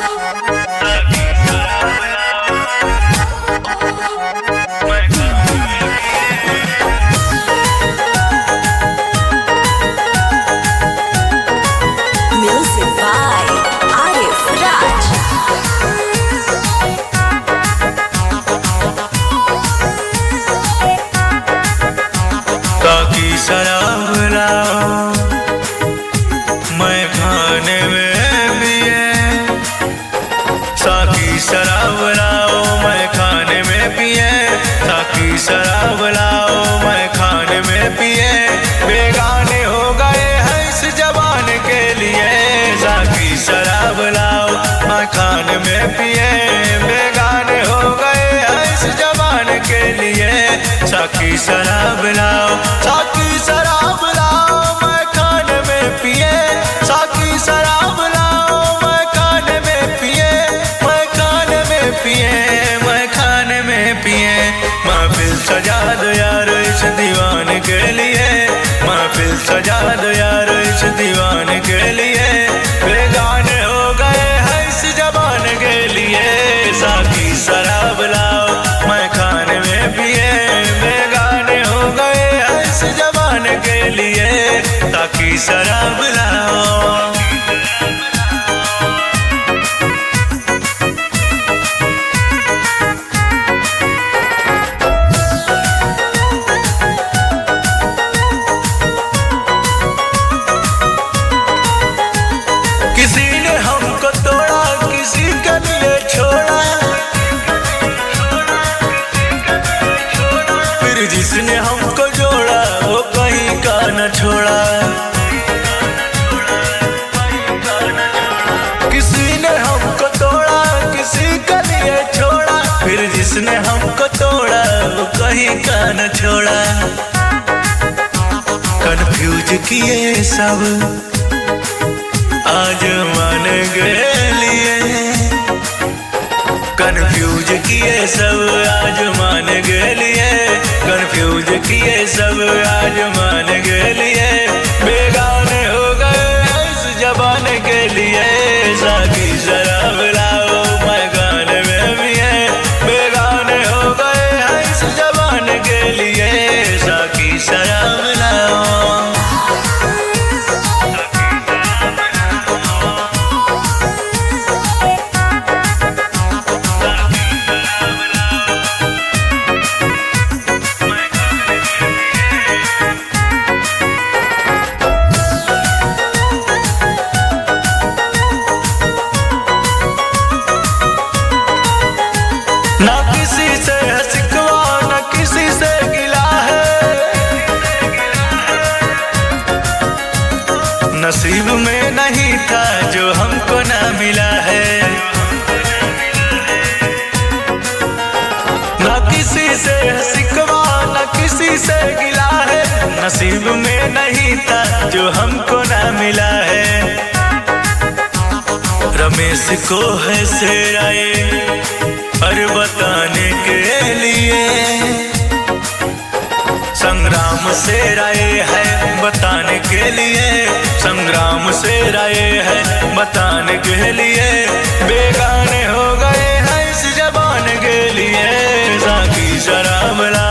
Music by Arif Raj. ताकि शराब लाओ मैं खाने में पिए, ताकि शराब लाओ मैं खाने में पिए, ताकि शराब लाओ मैं खाने में पिए। बेगाने हो गए हैं इस जबान के लिए, ताकि शराब लाओ मैं खाने में पिए। बेगाने हो गए हैं इस जबान के लिए, ताकि शराब लाओ, ताकि शराब लाओ मैं खाने में पिए, ताकि शराब लाओ मैं खाने में पिए, मैं खाने में पिए, मैं खाने में पिए। महफिल सजा दो यार इस दीवाने के लिए, महफिल सजा दो यार इस दीवाने के लिए। बेगाने हो गए हैं इस जबान के लिए, ताकि शराब लाओ मैं खाने में पिए। बेगाने हो गए हैं इस जबान के लिए, ताकि शराब लाओ। किसी ने हमको तोड़ा, किसी के लिए छोड़ा, फिर जिसने हमको जोड़ा वो कहीं का न छोड़ा। किसी ने हमको तोड़ा, किसी के लिए छोड़ा, फिर जिसने हमको तोड़ा वो कहीं का न छोड़ा। कन्फ्यूज किए सब आज मान गए लिए, कन्फ्यूज किए सब आज मान गए लिए, कन्फ्यूज किए सब आज मान गए लिए। बेगाने हो गए इस जबान के लिए, ताकि शराब लाओ मैं खाने में पिए। बेगाने हो गए इस जबान के लिए, ताकि शराब लाओ। ना किसी से है शिकवा, ना किसी से गिला है, नसीब में नहीं था जो हमको ना मिला है। ना किसी से है शिकवा, ना किसी से गिला है, नसीब में नहीं था जो हमको ना मिला है। रमेश को है सेराए और बताने के लिए, संग्राम से राय है बताने के लिए, संग्राम से राय है बताने के लिए। बेगाने हो गए हैं इस जबान के लिए, ताकि शराब ला